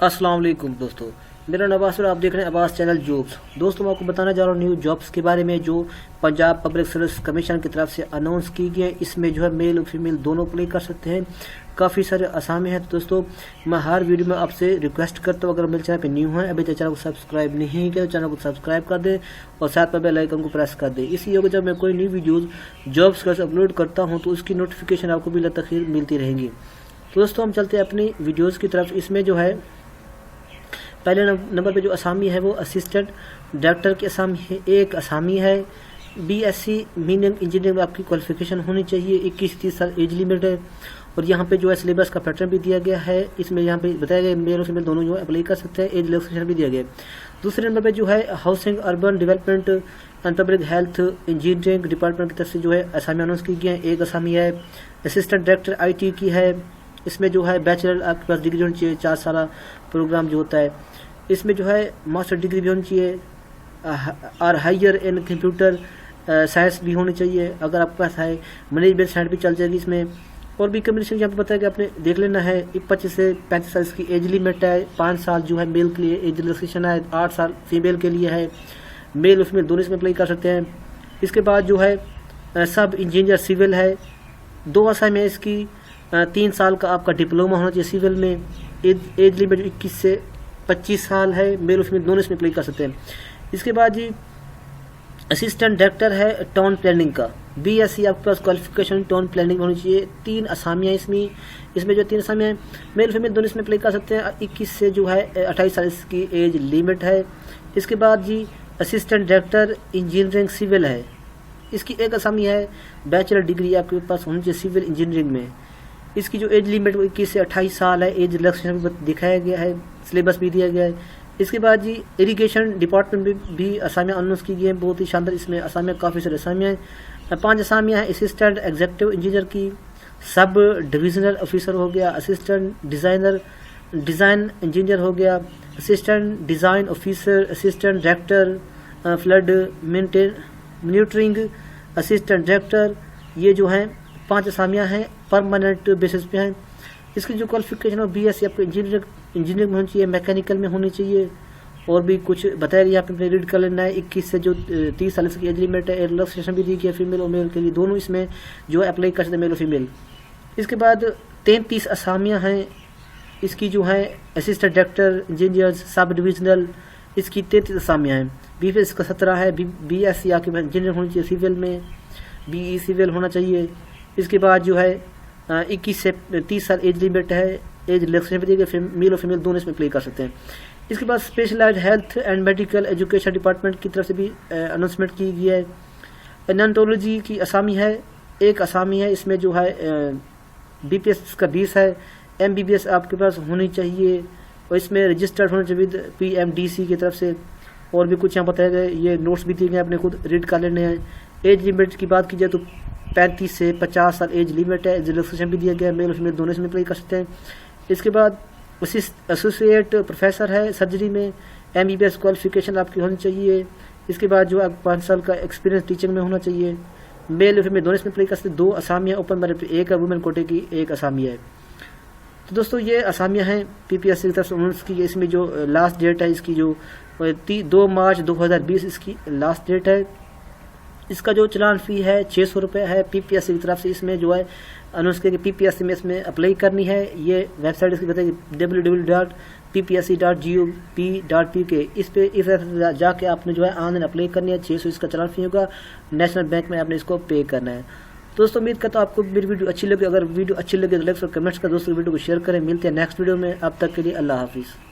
अस्सलाम वालेकुम दोस्तों, मेरा नवाज और आप देख रहे हैं अब्बास चैनल जॉब्स। दोस्तों मैं आपको बताना जा रहा हूँ न्यू जॉब्स के बारे में जो पंजाब पब्लिक सर्विस कमीशन की तरफ से अनाउंस की गई है। इसमें जो है मेल और फीमेल दोनों अप्लाई कर सकते हैं। काफ़ी सारे आसामी हैं। तो दोस्तों मैं हर वीडियो में आपसे रिक्वेस्ट करता हूँ, अगर मेरे चैनल पर न्यू है अभी तक चैनल को सब्सक्राइब नहीं किया तो चैनल को सब्सक्राइब कर दें और साथ में बेल आइकन को प्रेस कर दें। इसी वजह जब मैं कोई न्यू वीडियोज़ जॉब्स का अपलोड करता हूँ तो उसकी नोटिफिकेशन आपको भी तखीर मिलती रहेंगी। तो दोस्तों हम चलते हैं अपनी वीडियोज़ की तरफ। इसमें जो है पहले नंबर पे जो असामी है वो असिस्टेंट डायरेक्टर की असामी है। एक असामी है बीएससी मीनिंग इंजीनियरिंग में आपकी क्वालिफिकेशन होनी चाहिए। 21-30 साल एज लिमिट है और यहाँ पे जो है सिलेबस का पैटर्न भी दिया गया है। इसमें यहाँ पे बताया गया मेल और फीमेल दोनों जो है अप्लाई कर सकते हैं। एज रिलैक्सेशन भी दिया गया है। दूसरे नंबर पे जो है housing urban development and public health engineering department की तरफ से जो है असामी अनाउंस की गई है। एक असामी है असिस्टेंट डायरेक्टर IT की है। इसमें जो है बैचलर आपके पास डिग्री होनी चाहिए, 4 साल प्रोग्राम जो होता है। इसमें जो है मास्टर डिग्री भी होनी चाहिए और हायर इन कंप्यूटर साइंस भी होनी चाहिए। अगर आपके पास है मैनेजमेंट साइंस भी चल जाएगी इसमें। और भी कम्युनिकेशन यहाँ पे बताया कि आपने देख लेना है 25 से 35 साल की एज लिमिट है। 5 साल जो है मेल के लिए एज रिलैक्सेशन है, 8 साल फीमेल के लिए है। मेल और फीमेल दोनों इसमें अप्लाई कर सकते हैं। इसके बाद जो है सब इंजीनियर सिविल है। 2 असाइनमेंट में इसकी 3 साल का आपका डिप्लोमा होना चाहिए सिविल में। एज लिमिट 21 से 25 साल है। मेल और फीमेल दोनों इसमें अप्लाई कर सकते हैं। इसके बाद जी असिस्टेंट डायरेक्टर है टाउन प्लानिंग का। BSc आपके पास क्वालिफिकेशन टाउन प्लानिंग होनी चाहिए। 3 असामियाँ इसमें जो 3 असामियाँ मेल फीमेल दोनों इसमें अप्लाई कर सकते हैं। 21 से जो है 28 साल की एज लिमिट है। इसके बाद जी असिस्टेंट डायरेक्टर इंजीनियरिंग सिविल है। इसकी एक असामी है बैचलर डिग्री आपके पास होनी चाहिए सिविल इंजीनियरिंग में। इसकी जो एज लिमिट वो 21 से 28 साल है। एज रिलैक्सेशन भी दिखाया गया है, सिलेबस भी दिया गया है। इसके बाद जी इरिगेशन डिपार्टमेंट में भी असामियाँ अनाउंस की गई हैं। बहुत ही शानदार इसमें असामियाँ काफ़ी सारी असामियाँ हैं। 5 असामियाँ हैं असिस्टेंट एग्जीक्यूटिव इंजीनियर की, सब डिविजनल ऑफिसर हो गया, असिस्टेंट डिज़ाइन इंजीनियर हो गया, assistant design officer, assistant director flood monitoring, assistant director. ये जो हैं 5 असामियाँ हैं, परमानेंट बेसिस पे हैं। इसकी जो क्वालिफिकेशन है BSc आपको इंजीनियरिंग में होनी चाहिए, मैकेनिकल में होनी चाहिए। और भी कुछ बताया गया यहाँ पे रीड कर लेना है। 21 से जो 30 साल की एज लिमिट है। रिलैक्सेशन भी दी गई है फीमेल और मेल के लिए, दोनों इसमें जो है अप्लाई कर सकते हैं मेल और फीमेल। इसके बाद 33 असामियाँ हैं इसकी जो है assistant director engineer sub divisional. इसकी 33 असामियाँ हैं। BSc का 17 है। BSc आपके इंजीनियर होनी चाहिए सिविल में, BE सिविल होना चाहिए। इसके बाद जो है 21 से 30 साल एज लिमिट है। एज रिलैक्सेशन भी देगा, मेल और फीमेल दोनों इसमें अप्लाई कर सकते हैं। इसके बाद specialised health and medical education department की तरफ से भी अनाउंसमेंट की गई है। एनाटोलॉजी की असामी है, एक असामी है। इसमें जो है BPS का 20 है। MBBS आपके पास होनी चाहिए और इसमें रजिस्टर्ड होना चाहिए विद PMDC की तरफ से। और भी कुछ यहाँ बताया गया, ये नोट्स भी दिए गए, अपने खुद रीड कर लेने हैं। एज लिमिट की बात की जाए तो 35 से 50 साल एज लिमिट है। रिलैक्सेशन भी दिया गया है, मेल और फीमेल दोनों इसमें अप्लाई कर सकते हैं। इसके बाद एसोसिएट प्रोफेसर है सर्जरी में। MBBS क्वालिफिकेशन आपकी होनी चाहिए। इसके बाद जो आप 5 साल का एक्सपीरियंस टीचिंग में होना चाहिए। मेल और फीमेल दोनों इसमें अप्लाई कर सकते हैं। 2 असामियाँ ओपन मेरिट, एक है वुमेन कोटे की, एक असामी है। तो दोस्तों ये असामियाँ हैं PPSC की तरफ से अनाउंस की। इसमें जो लास्ट डेट है इसकी जो 2 मार्च 2020 इसकी लास्ट डेट है। इसका जो चलान फ़ी है 600 रुपये है। PPSC की तरफ से इसमें जो है अनाउंस किया कि PPSC में इसमें अप्लाई करनी है। ये वेबसाइट इसकी बताएगी www.ppsc.gov.pk। इस पे जाके आपने जो है ऑनलाइन अप्लाई करनी है। 600 इसका चलान फ़ी होगा। नेशनल बैंक में आपने इसको पे करना है। दोस्तों उम्मीद करता हूँ आपको मेरी वीडियो अच्छी लगी। अगर वीडियो अच्छी लगे तो लाइक और कमेंट्स कर दोस्तों वीडियो को शेयर करें। मिलते हैं नेक्स्ट वीडियो में। अब तक के लिए अल्लाह हाफिज़।